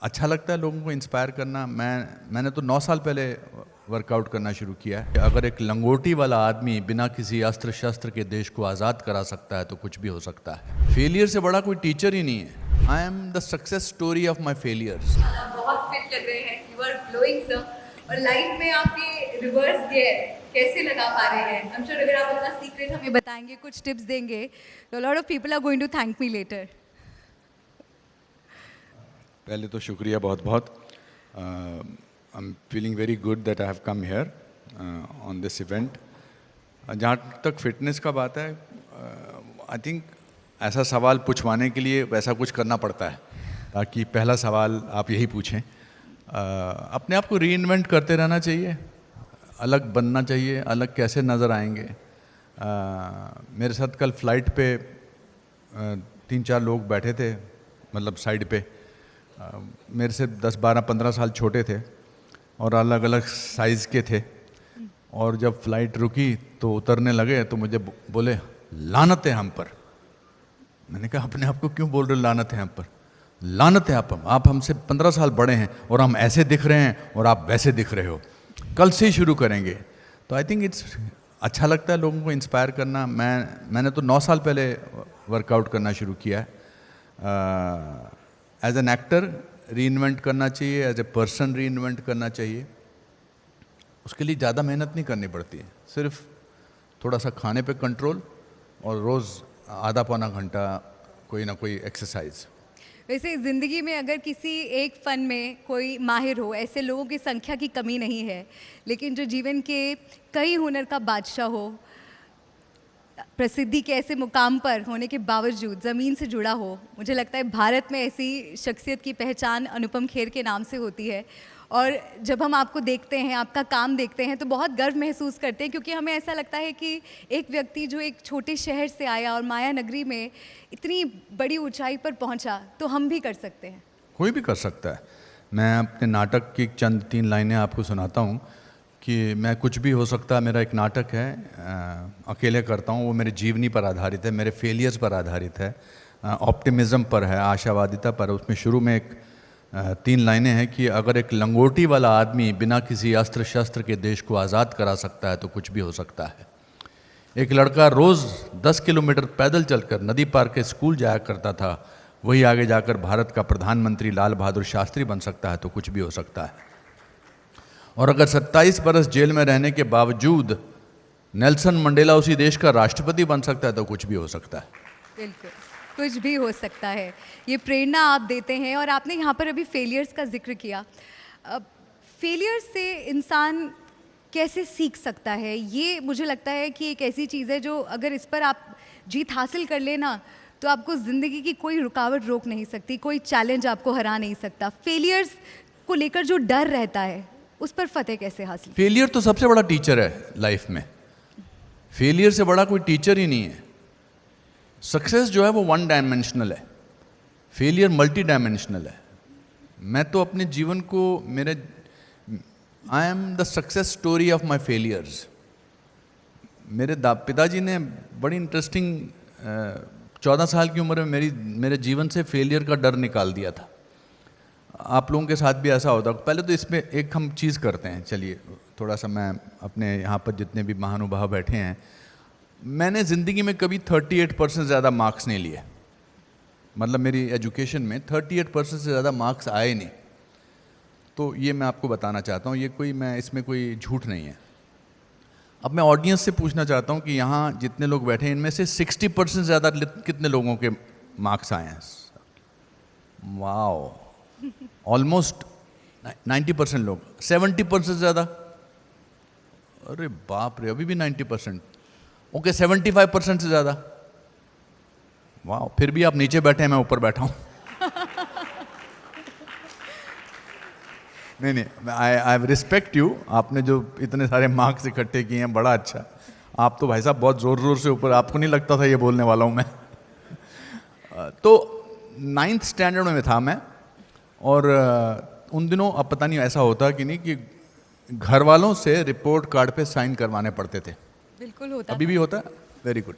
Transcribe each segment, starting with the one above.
अच्छा लगता है लोगों को इंस्पायर करना। मैंने तो 9 साल पहले वर्कआउट करना शुरू किया है। अगर एक लंगोटी वाला आदमी बिना किसी अस्त्र शस्त्र के देश को आज़ाद करा सकता है तो कुछ भी हो सकता है। फेलियर से बड़ा कोई टीचर ही नहीं है। I am the success story of my failures. बहुत फिट लग रहे हैं, यू आर ग्लोइंग सर। और लाइफ में आपके रिवर्स गियर कैसे लगा पा रहे हैं? आई एम श्योर अगर आप अपना सीक्रेट हमें बताएंगे, कुछ टिप्स देंगे, तो lot of people are going to thank me later. पहले तो शुक्रिया बहुत बहुत। I am feeling very good that I have come here on this event. जहाँ तक फिटनेस का बात है, आई थिंक ऐसा सवाल पूछवाने के लिए वैसा कुछ करना पड़ता है, ताकि पहला सवाल आप यही पूछें। अपने आप को रीइन्वेंट करते रहना चाहिए, अलग बनना चाहिए। अलग कैसे नज़र आएंगे? मेरे साथ कल फ्लाइट पे 3-4 लोग बैठे थे, मतलब साइड पे, मेरे से 10, 12, 15 साल छोटे थे और अलग अलग साइज़ के थे। और जब फ्लाइट रुकी तो उतरने लगे तो मुझे बोले लानत है हम पर। मैंने कहा अपने आप को क्यों बोल रहे हो लानत है हम पर? लानत है आप हमसे 15 साल बड़े हैं और हम ऐसे दिख रहे हैं और आप वैसे दिख रहे हो। कल से ही शुरू करेंगे। तो आई थिंक इट्स अच्छा लगता है लोगों को इंस्पायर करना। मैंने तो 9 साल पहले वर्कआउट करना शुरू किया है। एज एन एक्टर रीइन्वेंट करना चाहिए, एज ए पर्सन रीइन्वेंट करना चाहिए। उसके लिए ज़्यादा मेहनत नहीं करनी पड़ती है, सिर्फ थोड़ा सा खाने पे कंट्रोल और रोज़ आधा पौना घंटा कोई ना कोई एक्सरसाइज। वैसे ज़िंदगी में अगर किसी एक फ़न में कोई माहिर हो, ऐसे लोगों की संख्या की कमी नहीं है, लेकिन जो जीवन के कई हुनर का बादशाह हो, प्रसिद्धि के ऐसे मुकाम पर होने के बावजूद ज़मीन से जुड़ा हो, मुझे लगता है भारत में ऐसी शख्सियत की पहचान अनुपम खेर के नाम से होती है। और जब हम आपको देखते हैं, आपका काम देखते हैं, तो बहुत गर्व महसूस करते हैं, क्योंकि हमें ऐसा लगता है कि एक व्यक्ति जो एक छोटे शहर से आया और माया नगरी में इतनी बड़ी ऊंचाई पर पहुंचा, तो हम भी कर सकते हैं। कोई भी कर सकता है। मैं अपने नाटक की चंद 3 लाइनें आपको सुनाता हूँ कि मैं कुछ भी हो सकता है। मेरा एक नाटक है, अकेले करता हूँ, वो मेरे जीवनी पर आधारित है, मेरे फेलियर्स पर आधारित है, ऑप्टिमिज़म पर है, आशावादिता पर। उसमें शुरू में एक 3 लाइनें हैं कि अगर एक लंगोटी वाला आदमी बिना किसी अस्त्र शस्त्र के देश को आज़ाद करा सकता है तो कुछ भी हो सकता है। एक लड़का रोज़ 10 किलोमीटर पैदल चलकर नदी पार के स्कूल जाया करता था, वही आगे जाकर भारत का प्रधानमंत्री लाल बहादुर शास्त्री बन सकता है तो कुछ भी हो सकता है। और अगर 27 बरस जेल में रहने के बावजूद नेल्सन मंडेला उसी देश का राष्ट्रपति बन सकता है तो कुछ भी हो सकता है। बिल्कुल, कुछ भी हो सकता है। ये प्रेरणा आप देते हैं। और आपने यहाँ पर अभी फेलियर्स का जिक्र किया। फेलियर से इंसान कैसे सीख सकता है? ये मुझे लगता है कि एक ऐसी चीज़ है जो अगर इस पर आप जीत हासिल कर लेना, तो आपको ज़िंदगी की कोई रुकावट रोक नहीं सकती, कोई चैलेंज आपको हरा नहीं सकता। फेलियर्स को लेकर जो डर रहता है, उस पर फतेह कैसे हासिल? फेलियर तो सबसे बड़ा टीचर है लाइफ में। फेलियर से बड़ा कोई टीचर ही नहीं है। सक्सेस जो है वो 1 डायमेंशनल है, फेलियर मल्टी डायमेंशनल है। मैं तो अपने जीवन को I am the success story of my failures. मेरे पिताजी ने बड़ी इंटरेस्टिंग 14 साल की उम्र में मेरे जीवन से फेलियर का डर निकाल दिया था। आप लोगों के साथ भी ऐसा होता है। पहले तो इसमें एक हम चीज़ करते हैं, चलिए थोड़ा सा मैं अपने यहाँ पर जितने भी महानुभाव बैठे हैं, मैंने ज़िंदगी में कभी 38% ज़्यादा मार्क्स नहीं लिए। मतलब मेरी एजुकेशन में 38% से ज़्यादा मार्क्स आए नहीं। तो ये मैं आपको बताना चाहता हूँ, ये इसमें कोई झूठ नहीं है। अब मैं ऑडियंस से पूछना चाहता हूँ कि यहाँ जितने लोग बैठे हैं, इनमें से 60% ज़्यादा कितने लोगों के मार्क्स आए हैं? वाओ, ऑलमोस्ट 90% लोग। 70% ज़्यादा? अरे बाप रे, अभी भी 90%। ओके, 75% से ज़्यादा? वाह, फिर भी आप नीचे बैठे हैं, मैं ऊपर बैठा हूँ। नहीं, आई रिस्पेक्ट यू। आपने जो इतने सारे मार्क्स इकट्ठे किए हैं, बड़ा अच्छा। आप तो भाई साहब बहुत ज़ोर ज़ोर से ऊपर, आपको नहीं लगता था ये बोलने वाला हूँ मैं। तो 9th स्टैंडर्ड में था मैं। और उन दिनों, अब पता नहीं ऐसा होता कि नहीं, कि घर वालों से रिपोर्ट कार्ड पे साइन करवाने पड़ते थे। बिल्कुल होता, अभी भी होता है। Very good.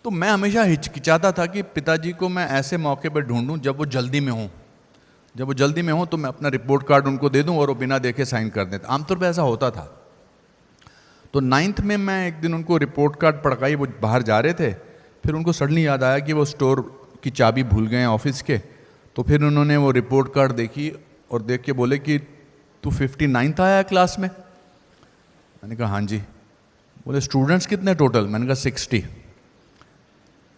तो मैं हमेशा हिचकिचाता था कि पिताजी को मैं ऐसे मौके पर ढूंढूं जब वो जल्दी में हों, जब वो जल्दी में हो तो मैं अपना रिपोर्ट कार्ड उनको दे दूं और वो बिना देखे साइन कर देते। आमतौर पे ऐसा होता था। तो 9th में मैं एक दिन उनको रिपोर्ट कार्ड पढ़ाई, वो बाहर जा रहे थे, फिर उनको सडनली याद आया कि वो स्टोर की चाबी भूल गए हैं ऑफिस के। तो फिर उन्होंने वो रिपोर्ट कार्ड देखी और देख के बोले कि तू 59th आया है क्लास में? मैंने कहा हाँ जी। बोले स्टूडेंट्स कितने टोटल? मैंने कहा 60।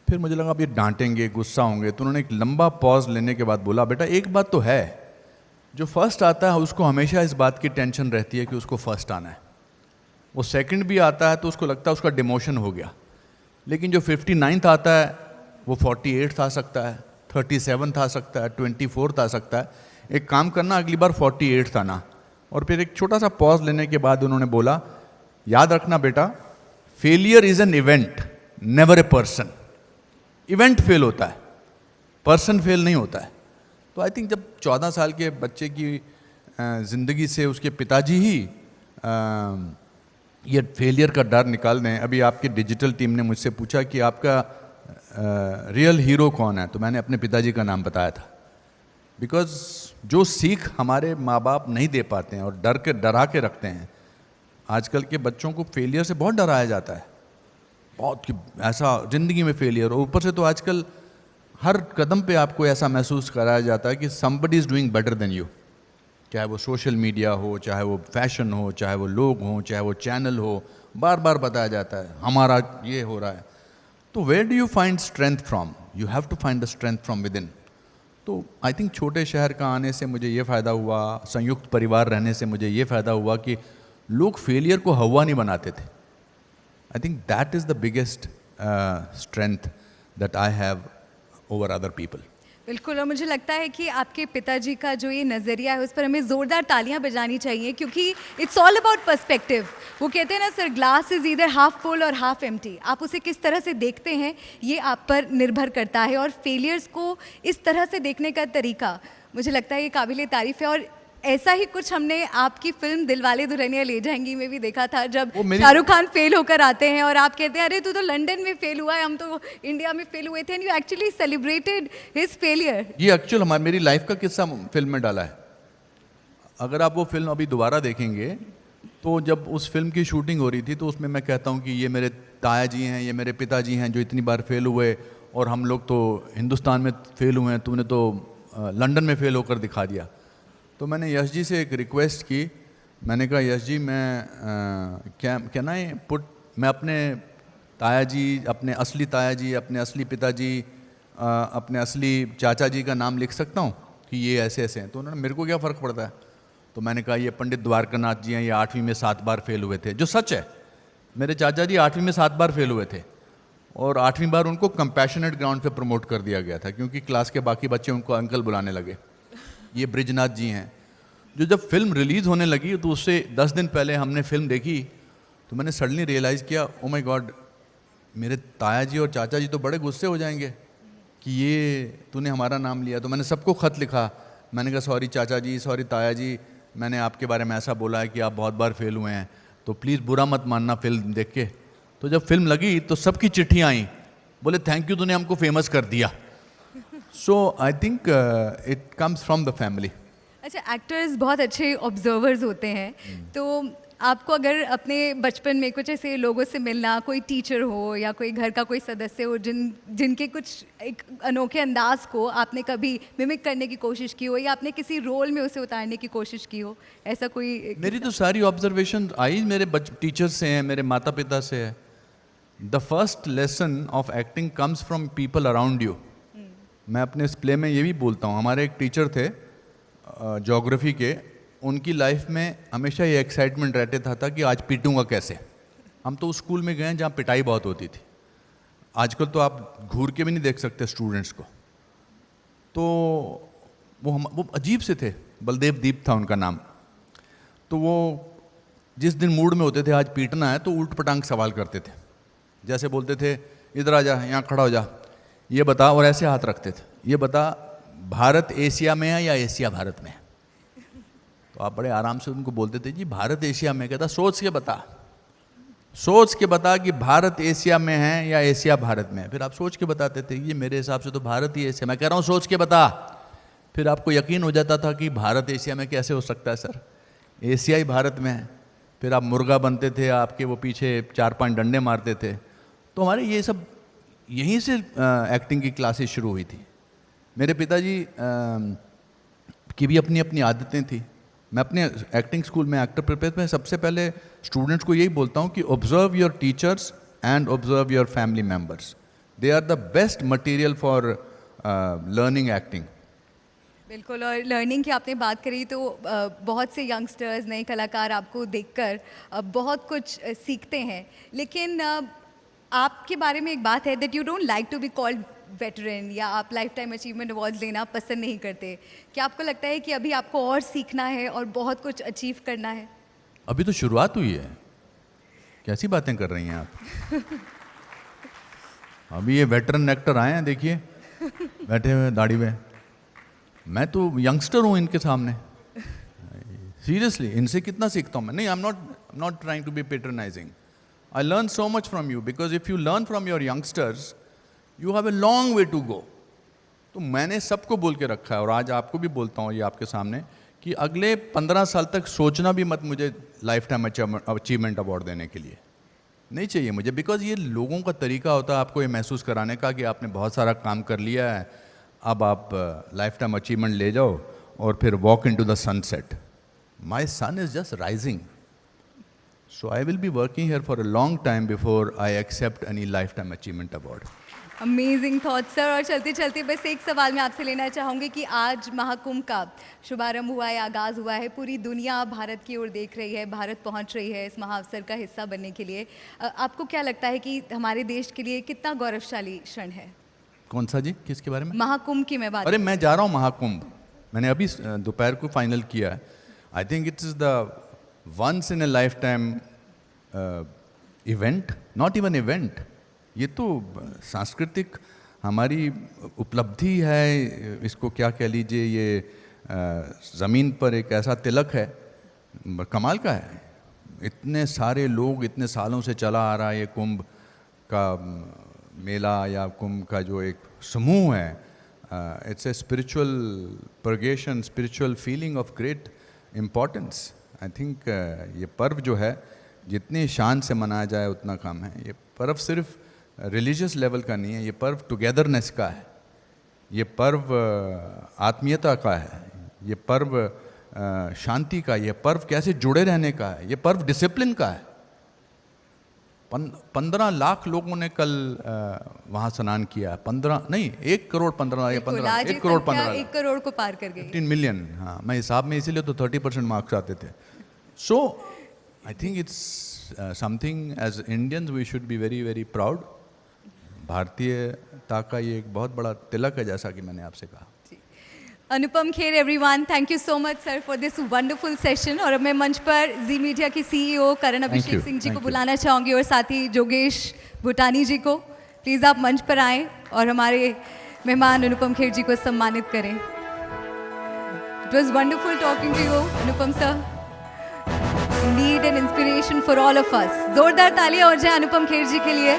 फिर मुझे लगा अब ये डांटेंगे, गुस्सा होंगे, तो उन्होंने एक लंबा पॉज लेने के बाद बोला, बेटा एक बात तो है, जो फर्स्ट आता है उसको हमेशा इस बात की टेंशन रहती है कि उसको फर्स्ट आना है। वो सेकंड भी आता है तो उसको लगता है उसका डिमोशन हो गया। लेकिन जो 59th आता है वो 48th आ सकता है, 37th आ सकता है, 24th आ सकता है। एक काम करना, अगली बार 48th आना। और फिर एक छोटा सा पॉज लेने के बाद उन्होंने बोला, याद रखना बेटा, failure is an event, never a person. Event fail होता है, पर्सन फेल नहीं होता है। तो आई थिंक जब 14 साल के बच्चे की ज़िंदगी से उसके पिताजी ही ये फेलियर का डर निकाल दें। अभी आपकी डिजिटल टीम ने मुझसे पूछा कि आपका रियल हीरो कौन है, तो मैंने अपने पिताजी का नाम बताया था। बिकॉज जो सीख हमारे माँ बाप नहीं दे पाते हैं और डरा के रखते हैं, आजकल के बच्चों को फेलियर से बहुत डराया जाता है, बहुत कि ऐसा ज़िंदगी में फेलियर। और ऊपर से तो आजकल हर कदम पे आपको ऐसा महसूस कराया जाता है कि somebody is doing better than you. चाहे वो सोशल मीडिया हो, चाहे वो फैशन हो, चाहे वो लोग हों, चाहे वो चैनल हो, बार बार बताया जाता है हमारा ये हो रहा है। तो where do you find strength from? You have to find the strength from within. तो आई थिंक छोटे शहर का आने से मुझे ये फ़ायदा हुआ, संयुक्त परिवार रहने से मुझे ये फ़ायदा हुआ कि लोग फेलियर को हवा नहीं बनाते थे। I think that is the biggest strength that I have over other people. बिल्कुल, और मुझे लगता है कि आपके पिताजी का जो ये नज़रिया है उस पर हमें ज़ोरदार तालियां बजानी चाहिए, क्योंकि इट्स ऑल अबाउट पर्सपेक्टिव। वो कहते हैं ना sir, glass is either half full और हाफ एम्प्टी। आप उसे किस तरह से देखते हैं ये आप पर निर्भर करता है, और फेलियर्स को इस तरह से देखने का तरीका मुझे लगता है ये काबिले तारीफ़ है। और ऐसा ही कुछ हमने आपकी फिल्म दिलवाले दुल्हनिया ले जाएंगी में भी देखा था, जब शाहरुख खान फेल होकर आते हैं और आप कहते हैं अरे तू तो लंदन में फेल हुआ है, हम तो इंडिया में फेल हुए थे, and you actually celebrated his failure. ये एक्चुअल मेरी लाइफ का किस्सा फिल्म में डाला है। अगर आप वो फिल्म अभी दोबारा देखेंगे तो जब उस फिल्म की शूटिंग हो रही थी तो उसमें मैं कहता हूँ कि ये मेरे ताया जी हैं, ये मेरे पिताजी हैं जो इतनी बार फेल हुए, और हम लोग तो हिंदुस्तान में फेल हुए हैं, तुमने तो लंदन में फेल होकर दिखा दिया। तो मैंने यश जी से एक रिक्वेस्ट की। मैंने कहा यश जी, मैं क्या ना पुट मैं अपने ताया जी, अपने असली ताया जी, अपने असली पिताजी, अपने असली चाचा जी का नाम लिख सकता हूँ कि ये ऐसे ऐसे हैं? तो उन्होंने, मेरे को क्या फ़र्क पड़ता है। तो मैंने कहा ये पंडित द्वारकानाथ जी हैं, ये 8वीं में 7 बार फेल हुए थे, जो सच है। मेरे चाचा जी 8वीं में 7 बार फेल हुए थे, और 8वीं बार उनको कंपैशनेट ग्राउंड पे प्रमोट कर दिया गया था क्योंकि क्लास के बाकी बच्चे उनको अंकल बुलाने लगे। ये ब्रिजनाथ जी हैं, जो जब फिल्म रिलीज़ होने लगी तो उससे 10 दिन पहले हमने फिल्म देखी, तो मैंने सडनली रियलाइज़ किया, ओ माय गॉड, मेरे ताया जी और चाचा जी तो बड़े गुस्से हो जाएंगे कि ये तूने हमारा नाम लिया। तो मैंने सबको ख़त लिखा, मैंने कहा सॉरी चाचा जी, सॉरी ताया जी, मैंने आपके बारे में ऐसा बोला है कि आप बहुत बार फेल हुए हैं, तो प्लीज़ बुरा मत मानना फिल्म देख के। तो जब फिल्म लगी तो सबकी चिट्ठियाँ आई, बोले थैंक यू, तूने हमको फेमस कर दिया। So I think it comes from the family. अच्छा, एक्टर्स बहुत अच्छे ऑब्जर्वर्स होते हैं, तो आपको अगर अपने बचपन में कुछ ऐसे लोगों से मिलना, कोई टीचर हो या कोई घर का कोई सदस्य हो जिनके कुछ एक अनोखे अंदाज को आपने कभी मिमिक करने की कोशिश की हो, या आपने किसी रोल में उसे उतारने की कोशिश की हो, ऐसा कोई? मेरी तो सारी ऑब्जर्वेशन आई मेरे टीचर से हैं, मेरे माता पिता से है। The first lesson of acting comes from people around you. मैं अपने इस प्ले में ये भी बोलता हूँ, हमारे एक टीचर थे ज्योग्राफी के, उनकी लाइफ में हमेशा ये एक्साइटमेंट रहता था कि आज पीटूंगा कैसे। हम तो उस स्कूल में गए हैं जहाँ पिटाई बहुत होती थी। आजकल तो आप घूर के भी नहीं देख सकते स्टूडेंट्स को। तो वो अजीब से थे, बलदेव दीप था उनका नाम। तो वो जिस दिन मूड में होते थे आज पीटना है तो उल्ट पटांग सवाल करते थे। जैसे बोलते थे इधर आ जा, यहाँ खड़ा हो जा, ये बता, और ऐसे हाथ रखते थे, ये बता भारत एशिया में है या एशिया भारत में है? तो आप बड़े आराम से उनको बोलते थे जी भारत एशिया में। कहता सोच के बता, सोच के बता कि भारत एशिया में है या एशिया भारत में है। फिर आप सोच के बताते थे, ये मेरे हिसाब से तो भारत ही एशिया। मैं कह रहा हूँ सोच के बता। फिर आपको यकीन हो जाता था कि भारत एशिया में कैसे हो सकता है सर, एशियाई भारत में है। फिर आप मुर्गा बनते थे, आपके वो पीछे 4-5 डंडे मारते थे। तो हमारे ये सब यहीं से एक्टिंग की क्लासेस शुरू हुई थी। मेरे पिताजी की भी अपनी अपनी आदतें थी। मैं अपने एक्टिंग स्कूल में एक्टर प्रिपेयर में सबसे पहले स्टूडेंट्स को यही बोलता हूँ कि observe your teachers and observe your family members, they are the best material for learning acting. बिल्कुल, और लर्निंग की आपने बात करी तो बहुत से यंगस्टर्स, नए कलाकार आपको देखकर बहुत कुछ सीखते हैं, लेकिन आपके बारे में एक बात है that you don't like to be called veteran, या आप लाइफ टाइम अचीवमेंट अवार्ड्स लेना पसंद नहीं करते। क्या आपको लगता है कि अभी आपको और सीखना है और बहुत कुछ अचीव करना है? अभी तो शुरुआत हुई है, कैसी बातें कर रही हैं आप। अभी ये वेटरन एक्टर आए हैं, देखिए बैठे हुए दाढ़ी में। मैं तो यंगस्टर हूँ इनके सामने। सीरियसली इनसे कितना सीखता हूँ मैं। नहीं, I am not trying to be patronising. I learn so much from you, because if you learn from your youngsters you have a long way to go. तो मैंने सबको बोल के रखा है, और आज आपको भी बोलता हूँ ये आपके सामने, कि अगले 15 साल तक सोचना भी मत मुझे लाइफ टाइम अचीवमेंट अवार्ड देने के लिए। नहीं चाहिए मुझे, बिकॉज ये लोगों का तरीका होता है आपको ये महसूस कराने का कि आपने बहुत सारा काम कर लिया है, अब आप लाइफ टाइम अचीवमेंट ले जाओ और फिर walk into the sunset. My son is just rising, so I will be working here for a long time before I accept any lifetime achievement award. Amazing thought sir. और चलते चलते बस एक सवाल मैं आपसे लेना चाहूँगी कि आज महाकुंभ का शुभारंभ हुआ है, आगाज़ हुआ है, पूरी दुनिया भारत की ओर देख रही है, भारत पहुँच रही है इस महाअवसर का हिस्सा बनने के लिए। आपको क्या लगता है कि हमारे देश के लिए कितना गौरवशाली क्षण है? कौन सा जी, किसके बारे में? महाकुंभ की मैं बात। अरे मैं जा रहा हूँ महाकुंभ, मैंने अभी दोपहर को फाइनल किया है। I think it is the once in a lifetime event, not even event, ये तो सांस्कृतिक हमारी उपलब्धि है, इसको क्या कह लीजिए। ये ज़मीन पर एक ऐसा तिलक है, कमाल का है। इतने सारे लोग, इतने सालों से चला आ रहा है ये कुंभ का मेला या कुंभ का जो एक समूह है, it's a spiritual purgation, spiritual feeling of great importance. I think ये पर्व जो है जितनी शान से मनाया जाए उतना कम है। ये पर्व सिर्फ रिलीजियस लेवल का नहीं है, ये पर्व टुगेदरनेस का है, ये पर्व आत्मीयता का है, ये पर्व शांति का, ये पर्व कैसे जुड़े रहने का है, ये पर्व डिसिप्लिन का है। 15 लाख लोगों ने कल वहाँ स्नान किया। 15 नहीं, 1 करोड़ 15 या 15, 1 करोड़ 15, 1 करोड़ को पार कर गई। 15 मिलियन। हाँ, मैं हिसाब में इसीलिए तो 30% मार्क्स आते थे। So I think it's something as Indians we should be very very proud. भारतीयता का ये एक बहुत बड़ा तिलक है, जैसा कि मैंने आपसे कहा। Anupam Kher everyone, thank you so much sir for this wonderful session. और अब मैं मंच पर जी मीडिया के सीईओ करण अभिषेक सिंह जी को बुलाना चाहूँगी, और साथ ही जोगेश भूटानी जी को। प्लीज़ आप मंच पर आएँ और हमारे मेहमान अनुपम खेर जी को सम्मानित करें। It was wonderful talking to you Anupam sir, indeed an inspiration for all of us. जोरदार तालियां हो जाए अनुपम खेर जी के लिए।